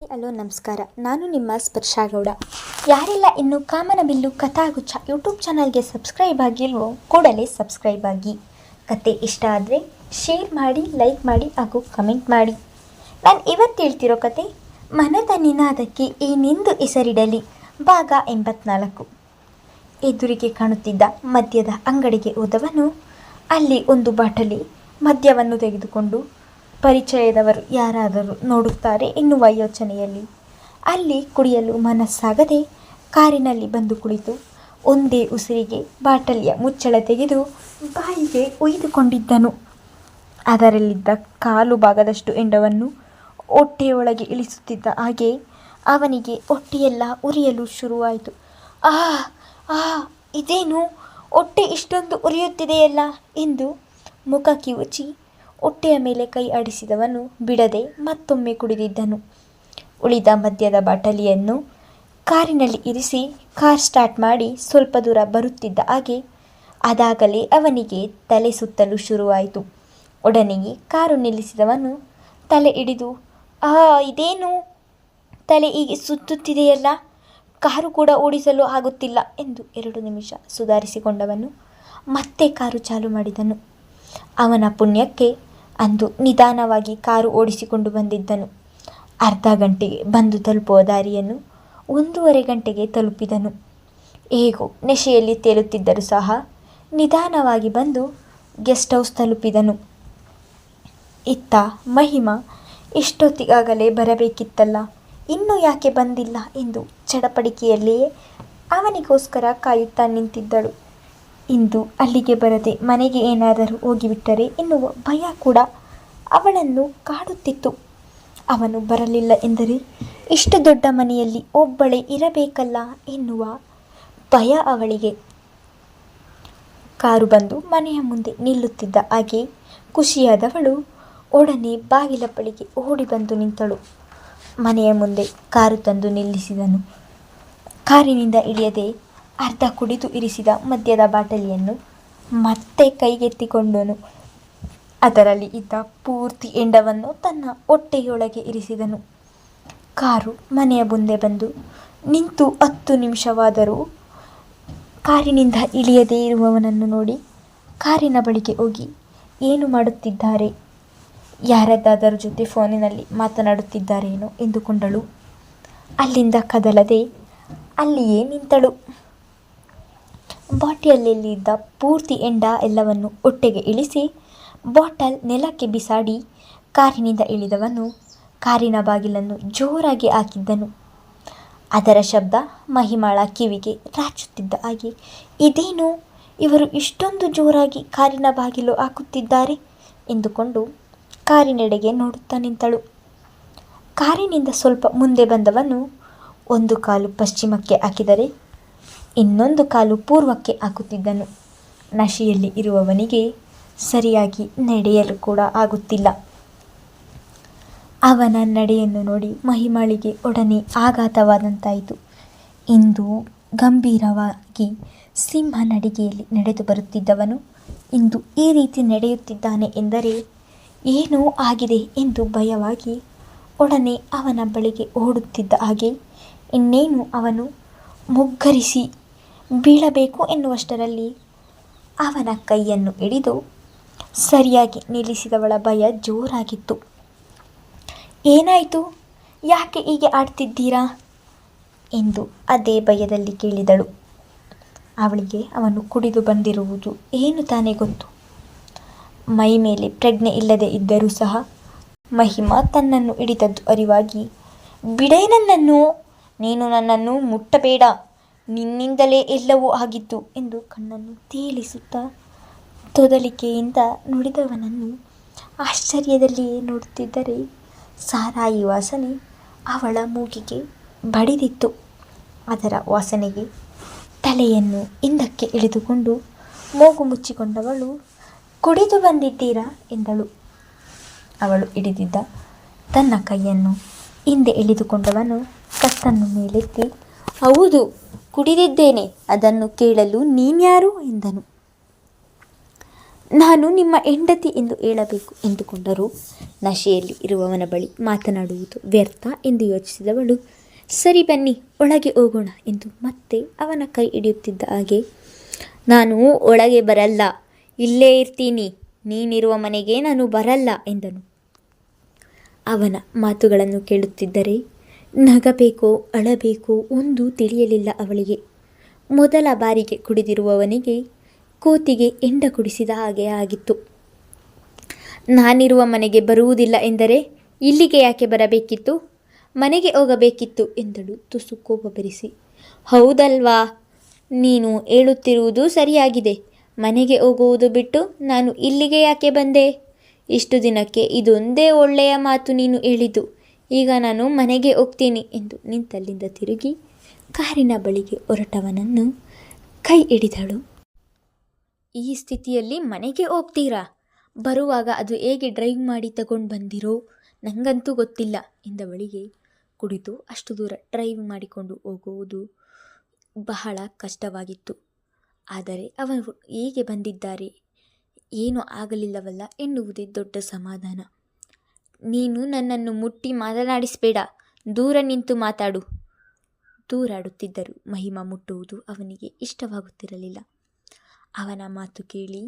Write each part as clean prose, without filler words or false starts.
Hello ನಮಸ್ಕಾರ. ನಾನು ನಿಮ್ಮ ಸ್ಪರ್ಶಾಗೌಡ. ಯಾರೆಲ್ಲ ಇನ್ನು ಕಾಮನಬಿಲ್ಲು ಕಥಾಗುಚ್ಛ ಯೂಟ್ಯೂಬ್ ಚಾನಲ್ಗೆ ಸಬ್ಸ್ಕ್ರೈಬ್ ಆಗಿಲ್ವೋ ಕೂಡಲೇ ಸಬ್ಸ್ಕ್ರೈಬ್ ಆಗಿ. ಕತೆ ಇಷ್ಟ ಆದರೆ ಶೇರ್ ಮಾಡಿ, ಲೈಕ್ ಮಾಡಿ ಹಾಗೂ ಕಮೆಂಟ್ ಮಾಡಿ. ನಾನು ಇವತ್ತು ಹೇಳ್ತಿರೋ ಕತೆ ಮನದ ನಿನಾದಕ್ಕೆ ಏನೆಂದು ಹೆಸರಿಡಲಿ ಭಾಗ 84. ಎದುರಿಗೆ ಕಾಣುತ್ತಿದ್ದ ಮದ್ಯದ ಅಂಗಡಿಗೆ ಹೋದವನು ಅಲ್ಲಿ ಒಂದು ಬಾಟಲಿ ಮದ್ಯವನ್ನು ತೆಗೆದುಕೊಂಡು ಪರಿಚಯದವರು ಯಾರಾದರೂ ನೋಡುತ್ತಾರೆ ಎನ್ನುವ ಯೋಚನೆಯಲ್ಲಿ ಅಲ್ಲಿ ಕುಡಿಯಲು ಮನಸ್ಸಾಗದೆ ಕಾರಿನಲ್ಲಿ ಬಂದು ಕುಳಿತು ಒಂದೇ ಉಸಿರಿಗೆ ಬಾಟಲಿಯ ಮುಚ್ಚಳ ತೆಗೆದು ಬಾಯಿಗೆ ಒಯ್ದುಕೊಂಡಿದ್ದನು. ಅದರಲ್ಲಿದ್ದ ಕಾಲು ಭಾಗದಷ್ಟು ಎಂಡವನ್ನು ಹೊಟ್ಟೆಯೊಳಗೆ ಇಳಿಸುತ್ತಿದ್ದ ಹಾಗೆ ಅವನಿಗೆ ಹೊಟ್ಟೆಯೆಲ್ಲ ಉರಿಯಲು ಶುರುವಾಯಿತು. ಆ ಆ ಇದೇನು, ಹೊಟ್ಟೆ ಇಷ್ಟೊಂದು ಉರಿಯುತ್ತಿದೆಯಲ್ಲ ಎಂದು ಮುಖ ಕಿವುಚಿ ಹೊಟ್ಟೆಯ ಮೇಲೆ ಕೈ ಆಡಿಸಿದವನು ಬಿಡದೆ ಮತ್ತೊಮ್ಮೆ ಕುಡಿದಿದ್ದನು. ಉಳಿದ ಮದ್ಯದ ಬಾಟಲಿಯನ್ನು ಕಾರಿನಲ್ಲಿ ಇರಿಸಿ ಕಾರ್ ಸ್ಟಾರ್ಟ್ ಮಾಡಿ ಸ್ವಲ್ಪ ದೂರ ಬರುತ್ತಿದ್ದ ಹಾಗೆ ಅದಾಗಲೇ ಅವನಿಗೆ ತಲೆ ಸುತ್ತಲು ಶುರುವಾಯಿತು. ಒಡನೆಯೇ ಕಾರು ನಿಲ್ಲಿಸಿದವನು ತಲೆ ಹಿಡಿದು ಇದೇನು, ತಲೆ ಹೀಗೆ ಸುತ್ತುತ್ತಿದೆಯಲ್ಲ, ಕಾರು ಕೂಡ ಓಡಿಸಲು ಆಗುತ್ತಿಲ್ಲ ಎಂದು 2 ನಿಮಿಷ ಸುಧಾರಿಸಿಕೊಂಡವನು ಮತ್ತೆ ಕಾರು ಚಾಲು ಮಾಡಿದನು. ಅವನ ಪುಣ್ಯಕ್ಕೆ ಅಂದು ನಿಧಾನವಾಗಿ ಕಾರು ಓಡಿಸಿಕೊಂಡು ಬಂದಿದ್ದನು. ಅರ್ಧ ಗಂಟೆಗೆ ಬಂದು ತಲುಪುವ ದಾರಿಯನ್ನು 1.5 ಗಂಟೆಗೆ ತಲುಪಿದನು. ಹೇಗೋ ನೆಶೆಯಲ್ಲಿ ತೇಲುತ್ತಿದ್ದರೂ ಸಹ ನಿಧಾನವಾಗಿ ಬಂದು ಗೆಸ್ಟ್ ಹೌಸ್ ತಲುಪಿದನು. ಇತ್ತ ಮಹಿಮಾ ಇಷ್ಟೊತ್ತಿಗಾಗಲೇ ಬರಬೇಕಿತ್ತಲ್ಲ, ಇನ್ನೂ ಯಾಕೆ ಬಂದಿಲ್ಲ ಎಂದು ಚಡಪಡಿಕೆಯಲ್ಲಿಯೇ ಅವನಿಗೋಸ್ಕರ ಕಾಯುತ್ತಾ ನಿಂತಿದ್ದಳು. ಇಂದು ಅಲ್ಲಿಗೆ ಬರದೆ ಮನೆಗೆ ಏನಾದರೂ ಹೋಗಿಬಿಟ್ಟರೆ ಎನ್ನುವ ಭಯ ಕೂಡ ಅವಳನ್ನು ಕಾಡುತ್ತಿತ್ತು. ಅವನು ಬರಲಿಲ್ಲ ಎಂದರೆ ಇಷ್ಟು ದೊಡ್ಡ ಮನೆಯಲ್ಲಿ ಒಬ್ಬಳೇ ಇರಬೇಕಲ್ಲ ಎನ್ನುವ ಭಯ ಅವಳಿಗೆ. ಕಾರು ಬಂದು ಮನೆಯ ಮುಂದೆ ನಿಲ್ಲುತ್ತಿದ್ದ ಹಾಗೆ ಖುಷಿಯಾದವಳು ಒಡನೆ ಬಾಗಿಲ ಬಳಿಗೆ ಓಡಿ ಬಂದು ನಿಂತಳು. ಮನೆಯ ಮುಂದೆ ಕಾರು ತಂದು ನಿಲ್ಲಿಸಿದನು. ಕಾರಿನಿಂದ ಇಳಿಯದೆ ಅರ್ಧ ಕುಡಿದು ಇರಿಸಿದ ಮದ್ಯದ ಬಾಟಲಿಯನ್ನು ಮತ್ತೆ ಕೈಗೆತ್ತಿಕೊಂಡನು. ಅದರಲ್ಲಿ ಇದ್ದ ಪೂರ್ತಿ ಎಂಡವನ್ನು ತನ್ನ ಹೊಟ್ಟೆಯೊಳಗೆ ಇರಿಸಿದನು. ಕಾರು ಮನೆಯ ಮುಂದೆ ಬಂದು ನಿಂತು 10 ನಿಮಿಷವಾದರೂ ಕಾರಿನಿಂದ ಇಳಿಯದೇ ಇರುವವನನ್ನು ನೋಡಿ ಕಾರಿನ ಬಳಿಗೆ ಹೋಗಿ ಏನು ಮಾಡುತ್ತಿದ್ದಾರೆ, ಯಾರದ್ದಾದರೂ ಜೊತೆ ಫೋನಿನಲ್ಲಿ ಮಾತನಾಡುತ್ತಿದ್ದಾರೇನೋ ಎಂದುಕೊಂಡಳು. ಅಲ್ಲಿಂದ ಕದಲದೆ ಅಲ್ಲಿಯೇ ನಿಂತಳು. ಬಾಟಲಿಯಲ್ಲಿದ್ದ ಪೂರ್ತಿ ಎಂಡ ಎಲ್ಲವನ್ನು ಹೊಟ್ಟೆಗೆ ಇಳಿಸಿ ಬಾಟಲ್ ನೆಲಕ್ಕೆ ಬಿಸಾಡಿ ಕಾರಿನಿಂದ ಇಳಿದವನು ಕಾರಿನ ಬಾಗಿಲನ್ನು ಜೋರಾಗಿ ಹಾಕಿದ್ದನು. ಅದರ ಶಬ್ದ ಮಹಿಮಾಳ ಕಿವಿಗೆ ರಾಚುತ್ತಿದ್ದ ಹಾಗೆ, ಇದೇನು, ಇವರು ಇಷ್ಟೊಂದು ಜೋರಾಗಿ ಕಾರಿನ ಬಾಗಿಲು ಹಾಕುತ್ತಿದ್ದಾರೆ ಎಂದುಕೊಂಡು ಕಾರಿನೆಡೆಗೆ ನೋಡುತ್ತಾ ನಿಂತಳು. ಕಾರಿನಿಂದ ಸ್ವಲ್ಪ ಮುಂದೆ ಬಂದವನು ಒಂದು ಕಾಲು ಪಶ್ಚಿಮಕ್ಕೆ ಹಾಕಿದರೆ ಇನ್ನೊಂದು ಕಾಲು ಪೂರ್ವಕ್ಕೆ ಹಾಕುತ್ತಿದ್ದನು. ನಶೆಯಲ್ಲಿ ಇರುವವನಿಗೆ ಸರಿಯಾಗಿ ನಡೆಯಲು ಕೂಡ ಆಗುತ್ತಿಲ್ಲ. ಅವನ ನಡೆಯನ್ನು ನೋಡಿ ಮಹಿಮಾಳಿಗೆ ಒಡನೆ ಆಘಾತವಾದಂತಾಯಿತು. ಇಂದು ಗಂಭೀರವಾಗಿ ಸಿಂಹ ನಡಿಗೆಯಲ್ಲಿ ನಡೆದು ಬರುತ್ತಿದ್ದವನು ಇಂದು ಈ ರೀತಿ ನಡೆಯುತ್ತಿದ್ದಾನೆ ಎಂದರೆ ಏನೋ ಆಗಿದೆ ಎಂದು ಭಯವಾಗಿ ಒಡನೆ ಅವನ ಬಳಿಗೆ ಓಡುತ್ತಿದ್ದ ಹಾಗೆ ಇನ್ನೇನು ಅವನು ಮುಗ್ಗರಿಸಿ ಬೀಳಬೇಕು ಎನ್ನುವಷ್ಟರಲ್ಲಿ ಅವನ ಕೈಯನ್ನು ಹಿಡಿದು ಸರಿಯಾಗಿ ನಿಲ್ಲಿಸಿದವಳ ಭಯ ಜೋರಾಗಿತ್ತು. ಏನಾಯಿತು, ಯಾಕೆ ಹೀಗೆ ಆಡ್ತಿದ್ದೀರಾ ಎಂದು ಅದೇ ಭಯದಲ್ಲಿ ಕೇಳಿದಳು. ಅವಳಿಗೆ ಅವನು ಕುಡಿದು ಬಂದಿರುವುದು ಏನು ತಾನೇ ಗೊತ್ತು. ಮೈ ಮೇಲೆ ಪ್ರಜ್ಞೆ ಇಲ್ಲದೆ ಇದ್ದರೂ ಸಹ ಮಹಿಮಾ ತನ್ನನ್ನು ಹಿಡಿದದ್ದು ಅರಿವಾಗಿ, ಬಿಡೇ ನನ್ನನ್ನು, ನೀನು ನನ್ನನ್ನು ಮುಟ್ಟಬೇಡ, ನಿನ್ನಿಂದಲೇ ಎಲ್ಲವೂ ಆಗಿತ್ತು ಎಂದು ಕಣ್ಣನ್ನು ತೇಲಿಸುತ್ತಾ ತೊದಲಿಕೆಯಿಂದ ನುಡಿದವನನ್ನು ಆಶ್ಚರ್ಯದಲ್ಲಿಯೇ ನೋಡುತ್ತಿದ್ದರೆ ಸಾರಾಯಿ ವಾಸನೆ ಅವಳ ಮೂಗಿಗೆ ಬಡಿದಿತ್ತು. ಅದರ ವಾಸನೆಗೆ ತಲೆಯನ್ನು ಹಿಂದಕ್ಕೆ ಎಳೆದುಕೊಂಡು ಮೂಗು ಮುಚ್ಚಿಕೊಂಡವಳು, ಕುಡಿದು ಬಂದಿದ್ದೀರಾ ಎಂದಳು. ಅವಳು ಹಿಡಿದಿದ್ದ ತನ್ನ ಕೈಯನ್ನು ಹಿಂದೆ ಎಳೆದುಕೊಂಡವನು ಕತ್ತನ್ನು ಮೇಲೆತ್ತಿ, ಹೌದು ಕುಡಿದಿದ್ದೇನೆ, ಅದನ್ನು ಕೇಳಲು ನೀನ್ಯಾರು ಎಂದನು. ನಾನು ನಿಮ್ಮ ಹೆಂಡತಿ ಎಂದು ಹೇಳಬೇಕು ಎಂದುಕೊಂಡರೂ ನಶೆಯಲ್ಲಿ ಇರುವವನ ಬಳಿ ಮಾತನಾಡುವುದು ವ್ಯರ್ಥ ಎಂದು ಯೋಚಿಸಿದವಳು, ಸರಿ ಬನ್ನಿ ಒಳಗೆ ಹೋಗೋಣ ಎಂದು ಮತ್ತೆ ಅವನ ಕೈ ಹಿಡಿಯುತ್ತಿದ್ದ ಹಾಗೆ, ನಾನು ಒಳಗೆ ಬರಲ್ಲ, ಇಲ್ಲೇ ಇರ್ತೀನಿ, ನೀನಿರುವ ಮನೆಗೆ ನಾನು ಬರಲ್ಲ ಎಂದನು. ಅವನ ಮಾತುಗಳನ್ನು ಕೇಳುತ್ತಿದ್ದರೆ ನಗಬೇಕೋ ಅಳಬೇಕೋ ಒಂದೂ ತಿಳಿಯಲಿಲ್ಲ ಅವಳಿಗೆ. ಮೊದಲ ಬಾರಿಗೆ ಕುಡಿದಿರುವವನಿಗೆ ಕೋತಿಗೆ ಎಂಡ ಕುಡಿಸಿದ ಹಾಗೆ ಆಗಿತ್ತು. ನಾನಿರುವ ಮನೆಗೆ ಬರುವುದಿಲ್ಲ ಎಂದರೆ ಇಲ್ಲಿಗೆ ಯಾಕೆ ಬರಬೇಕಿತ್ತು, ಮನೆಗೆ ಹೋಗಬೇಕಿತ್ತು ಎಂದಳು ತುಸು ಕೋಪ ಬೆರೆಸಿ. ಹೌದಲ್ವಾ, ನೀನು ಹೇಳುತ್ತಿರುವುದು ಸರಿಯಾಗಿದೆ. ಮನೆಗೆ ಹೋಗುವುದು ಬಿಟ್ಟು ನಾನು ಇಲ್ಲಿಗೆ ಯಾಕೆ ಬಂದೆ? ಇಷ್ಟು ದಿನಕ್ಕೆ ಇದೊಂದೇ ಒಳ್ಳೆಯ ಮಾತು ನೀನು ಹೇಳಿದ್ದು. ಈಗ ನಾನು ಮನೆಗೆ ಹೋಗ್ತೀನಿ ಎಂದು ನಿಂತಲ್ಲಿಂದ ತಿರುಗಿ ಕಾರಿನ ಬಳಿಗೆ ಹೊರಟವನನ್ನು ಕೈ ಹಿಡಿದಳು. ಈ ಸ್ಥಿತಿಯಲ್ಲಿ ಮನೆಗೆ ಹೋಗ್ತೀರಾ? ಬರುವಾಗ ಅದು ಹೇಗೆ ಡ್ರೈವ್ ಮಾಡಿ ತಗೊಂಡು ಬಂದಿರೋ ನನಗಂತೂ ಗೊತ್ತಿಲ್ಲ ಎಂದವಳಿಗೆ. ಕುಡಿದು ಅಷ್ಟು ದೂರ ಡ್ರೈವ್ ಮಾಡಿಕೊಂಡು ಹೋಗುವುದು ಬಹಳ ಕಷ್ಟವಾಗಿತ್ತು. ಆದರೆ ಅವರು ಹೇಗೆ ಬಂದಿದ್ದಾರೆ, ಏನೂ ಆಗಲಿಲ್ಲವಲ್ಲ ಎನ್ನುವುದೇ ದೊಡ್ಡ ಸಮಾಧಾನ. ನೀನು ನನ್ನನ್ನು ಮುಟ್ಟಿ ಮಾತನಾಡಿಸಬೇಡ, ದೂರ ನಿಂತು ಮಾತಾಡು. ದೂರಾಡುತ್ತಿದ್ದರು. ಮಹಿಮಾ ಮುಟ್ಟುವುದು ಅವನಿಗೆ ಇಷ್ಟವಾಗುತ್ತಿರಲಿಲ್ಲ. ಅವನ ಮಾತು ಕೇಳಿ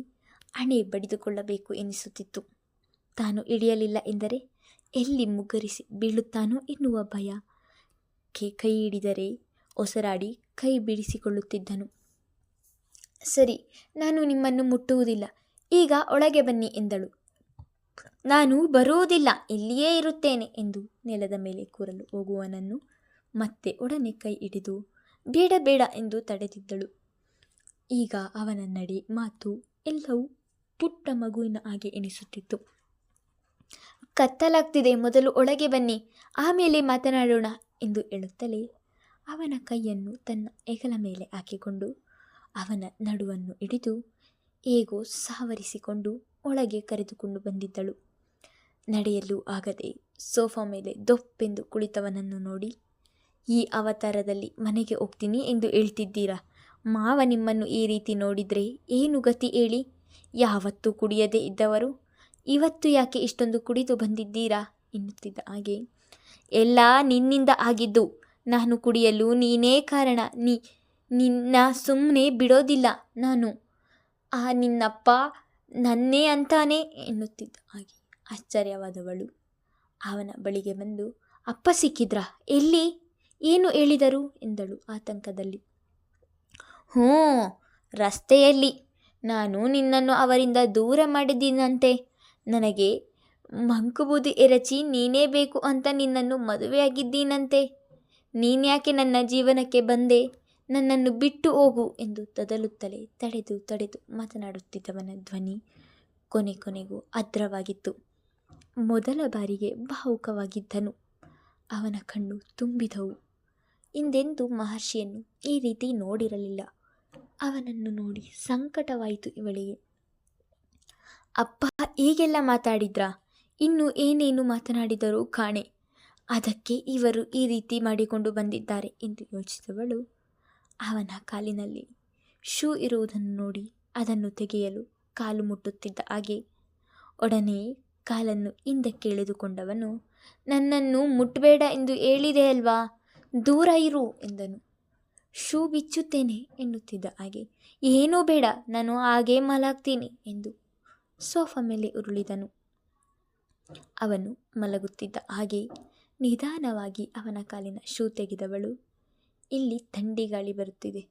ಹಣೆ ಬಡಿದುಕೊಳ್ಳಬೇಕು ಎನಿಸುತ್ತಿತ್ತು. ತಾನು ಹಿಡಿಯಲಿಲ್ಲ ಎಂದರೆ ಎಲ್ಲಿ ಮುಗ್ಗರಿಸಿ ಬೀಳುತ್ತಾನೋ ಎನ್ನುವ ಭಯ. ಕೈ ಹಿಡಿದರೆ ಒಸರಾಡಿ ಕೈ ಬಿಡಿಸಿಕೊಳ್ಳುತ್ತಿದ್ದನು. ಸರಿ, ನಾನು ನಿಮ್ಮನ್ನು ಮುಟ್ಟುವುದಿಲ್ಲ, ಈಗ ಒಳಗೆ ಬನ್ನಿ ಎಂದಳು. ನಾನು ಬರುವುದಿಲ್ಲ, ಇಲ್ಲಿಯೇ ಇರುತ್ತೇನೆ ಎಂದು ನೆಲದ ಮೇಲೆ ಕೂರಲು ಹೋಗುವನನ್ನು ಮತ್ತೆ ಒಡನೆ ಕೈ ಹಿಡಿದು ಬೇಡ ಬೇಡ ಎಂದು ತಡೆದಿದ್ದಳು. ಈಗ ಅವನ ನಡೆ ಮಾತು ಎಲ್ಲವೂ ಪುಟ್ಟ ಮಗುವಿನ ಹಾಗೆ ಎನಿಸುತ್ತಿತ್ತು. ಕತ್ತಲಾಗ್ತಿದೆ, ಮೊದಲು ಒಳಗೆ ಬನ್ನಿ, ಆಮೇಲೆ ಮಾತನಾಡೋಣ ಎಂದು ಹೇಳುತ್ತಲೇ ಅವನ ಕೈಯನ್ನು ತನ್ನ ಹೆಗಲ ಮೇಲೆ ಹಾಕಿಕೊಂಡು ಅವನ ನಡುವನ್ನು ಹಿಡಿದು ಹೇಗೋ ಸಾವರಿಸಿಕೊಂಡು ಒಳಗೆ ಕರೆದುಕೊಂಡು ಬಂದಿದ್ದಳು. ನಡೆಯಲು ಆಗದೆ ಸೋಫಾ ಮೇಲೆ ದೊಪ್ಪೆಂದು ಕುಳಿತವನನ್ನು ನೋಡಿ, ಈ ಅವತಾರದಲ್ಲಿ ಮನೆಗೆ ಹೋಗ್ತೀನಿ ಎಂದು ಹೇಳ್ತಿದ್ದೀರಾ? ಮಾವ ನಿಮ್ಮನ್ನು ಈ ರೀತಿ ನೋಡಿದರೆ ಏನು ಗತಿ ಹೇಳಿ? ಯಾವತ್ತೂ ಕುಡಿಯದೇ ಇದ್ದವರು ಇವತ್ತು ಯಾಕೆ ಇಷ್ಟೊಂದು ಕುಡಿದು ಬಂದಿದ್ದೀರಾ ಎನ್ನುತ್ತಿದ್ದ ಹಾಗೆ. ಎಲ್ಲ ನಿನ್ನಿಂದ ಆಗಿದ್ದು, ನಾನು ಕುಡಿಯಲು ನೀನೇ ಕಾರಣ, ನಿನ್ನ ಸುಮ್ಮನೆ ಬಿಡೋದಿಲ್ಲ ನಾನು, ನಿನ್ನಪ್ಪ ನನ್ನೇ ಅಂತಾನೆ ಎನ್ನುತ್ತಿದ್ದ ಹಾಗೆ. ಆಶ್ಚರ್ಯವಾದವಳು ಅವನ ಬಳಿಗೆ ಬಂದು, ಅಪ್ಪ ಸಿಕ್ಕಿದ್ರಾ? ಎಲ್ಲಿ? ಏನು ಹೇಳಿದರು ಎಂದಳು ಆತಂಕದಲ್ಲಿ. ರಸ್ತೆಯಲ್ಲಿ. ನಾನು ನಿನ್ನನ್ನು ಅವರಿಂದ ದೂರ ಮಾಡಿದ್ದೀನಂತೆ. ನನಗೆ ಮಂಕುಬೂದಿ ಎರಚಿ ನೀನೇ ಬೇಕು ಅಂತ ನಿನ್ನನ್ನು ಮದುವೆಯಾಗಿದ್ದೀನಂತೆ. ನೀನ್ಯಾಕೆ ನನ್ನ ಜೀವನಕ್ಕೆ ಬಂದೆ? ನನ್ನನ್ನು ಬಿಟ್ಟು ಹೋಗು ಎಂದು ತದಲುತ್ತಲೇ ತಡೆದು ಮಾತನಾಡುತ್ತಿದ್ದವನ ಧ್ವನಿ ಕೊನೆಗೂ ಆರ್ದ್ರವಾಗಿತ್ತು. ಮೊದಲ ಬಾರಿಗೆ ಭಾವುಕವಾಗಿದ್ದನು. ಅವನ ಕಣ್ಣು ತುಂಬಿದವು. ಹಿಂದೆಂದೂ ಮಹರ್ಷಿಯನ್ನು ಈ ರೀತಿ ನೋಡಿರಲಿಲ್ಲ. ಅವನನ್ನು ನೋಡಿ ಸಂಕಟವಾಯಿತು ಇವಳಿಗೆ. ಅಪ್ಪ ಹೀಗೆಲ್ಲ ಮಾತಾಡಿದ್ರಾ? ಇನ್ನು ಏನೇನು ಮಾತನಾಡಿದರೂ ಕಾಣೆ, ಅದಕ್ಕೆ ಇವರು ಈ ರೀತಿ ಮಾಡಿಕೊಂಡು ಬಂದಿದ್ದಾರೆ ಎಂದು ಯೋಚಿಸಿದವಳು ಅವನ ಕಾಲಿನಲ್ಲಿ ಶೂ ಇರುವುದನ್ನು ನೋಡಿ ಅದನ್ನು ತೆಗೆಯಲು ಕಾಲು ಮುಟ್ಟುತ್ತಿದ್ದ ಹಾಗೆ ಒಡನೆ ಕಾಲನ್ನು ಹಿಂದಕ್ಕೆ ಎಳೆದುಕೊಂಡವನು, ನನ್ನನ್ನು ಮುಟ್ಟಬೇಡ ಎಂದು ಹೇಳಿದೆ ಅಲ್ವಾ, ದೂರ ಇರು ಎಂದನು. ಶೂ ಬಿಚ್ಚುತ್ತೇನೆ ಎನ್ನುತ್ತಿದ್ದ ಹಾಗೆ, ಏನೂ ಬೇಡ, ನಾನು ಹಾಗೇ ಮಲಗ್ತೀನಿ ಎಂದು ಸೋಫಾ ಮೇಲೆ ಉರುಳಿದನು. ಅವನು ಮಲಗುತ್ತಿದ್ದ ಹಾಗೆ ನಿಧಾನವಾಗಿ ಅವನ ಕಾಲಿನ ಶೂ ತೆಗೆದವಳು, ಇಲ್ಲಿ ಥಂಡಿ ಗಾಳಿ ಬರುತ್ತಿದೆ,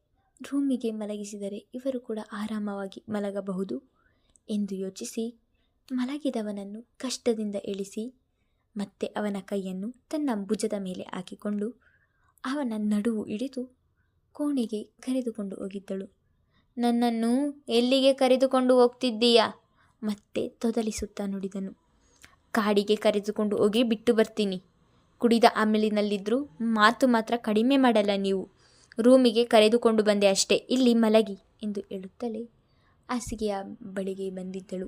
ರೂಮಿಗೆ ಮಲಗಿಸಿದರೆ ಇವರು ಕೂಡ ಆರಾಮವಾಗಿ ಮಲಗಬಹುದು ಎಂದು ಯೋಚಿಸಿ ಮಲಗಿದವನನ್ನು ಕಷ್ಟದಿಂದ ಇಳಿಸಿ ಮತ್ತೆ ಅವನ ಕೈಯನ್ನು ತನ್ನ ಭುಜದ ಮೇಲೆ ಹಾಕಿಕೊಂಡು ಅವನ ನಡುವು ಹಿಡಿದು ಕೋಣೆಗೆ ಕರೆದುಕೊಂಡು ಹೋಗಿದ್ದಳು. ನನ್ನನ್ನು ಎಲ್ಲಿಗೆ ಕರೆದುಕೊಂಡು ಹೋಗ್ತಿದ್ದೀಯಾ? ಮತ್ತೆ ತೊದಲಿಸುತ್ತಾ ನುಡಿದನು. ಕಾಡಿಗೆ ಕರೆದುಕೊಂಡು ಹೋಗಿ ಬಿಟ್ಟು ಬರ್ತೀನಿ. ಕುಡಿದ ಆಮೇಲಿನಲ್ಲಿದ್ದರೂ ಮಾತು ಮಾತ್ರ ಕಡಿಮೆ ಮಾಡಲ್ಲ ನೀವು. ರೂಮಿಗೆ ಕರೆದುಕೊಂಡು ಬಂದೆ ಅಷ್ಟೇ, ಇಲ್ಲಿ ಮಲಗಿ ಎಂದು ಹೇಳುತ್ತಲೇ ಹಾಸಿಗೆಯ ಬಳಿಗೆ ಬಂದಿದ್ದಳು.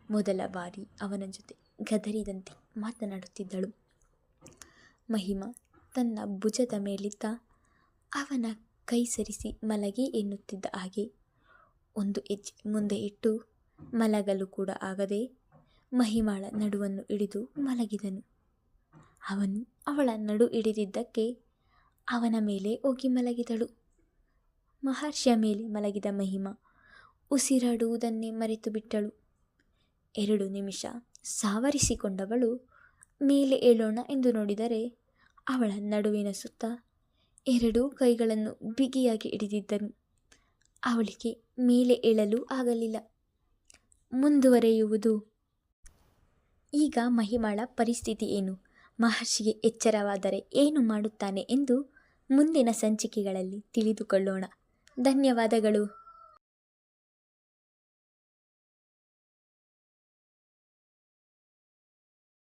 ಮೊದಲ ಬಾರಿ ಅವನ ಜೊತೆ ಗದರಿದಂತೆ ಮಾತನಾಡುತ್ತಿದ್ದಳು. ಮಹಿಮಾ ತನ್ನ ಭುಜದ ಮೇಲಿದ್ದ ಅವನ ಕೈ ಸರಿಸಿ ಮಲಗಿ ಎನ್ನುತ್ತಿದ್ದ ಹಾಗೆ ಒಂದು ಹೆಜ್ಜೆ ಮುಂದೆ ಇಟ್ಟು ಮಲಗಲು ಕೂಡ ಆಗದೆ ಮಹಿಮಾಳ ನಡುವನ್ನು ಹಿಡಿದು ಮಲಗಿದನು. ಅವನು ಅವಳ ನಡು ಹಿಡಿದಿದ್ದಕ್ಕೆ ಅವನ ಮೇಲೆ ಹೋಗಿ ಮಲಗಿದಳು. ಮಹರ್ಷಿಯ ಮೇಲೆ ಮಲಗಿದ ಮಹಿಮಾ ಉಸಿರಾಡುವುದನ್ನೇ ಮರೆತು ಬಿಟ್ಟಳು. 2 ನಿಮಿಷ ಸಾವರಿಸಿಕೊಂಡವಳು ಮೇಲೆ ಏಳೋಣ ಎಂದು ನೋಡಿದರೆ ಅವಳ ನಡುವಿನ ಸುತ್ತ 2 ಕೈಗಳನ್ನು ಬಿಗಿಯಾಗಿ ಹಿಡಿದಿದ್ದನು. ಅವಳಿಗೆ ಮೇಲೆ ಏಳಲು ಆಗಲಿಲ್ಲ. ಮುಂದುವರೆಯುವುದು. ಈಗ ಮಹಿಮಾಳ ಪರಿಸ್ಥಿತಿ ಏನು, ಮಹರ್ಷಿಗೆ ಎಚ್ಚರವಾದರೆ ಏನು ಮಾಡುತ್ತಾನೆ ಎಂದು ಮುಂದಿನ ಸಂಚಿಕೆಗಳಲ್ಲಿ ತಿಳಿದುಕೊಳ್ಳೋಣ. ಧನ್ಯವಾದಗಳು.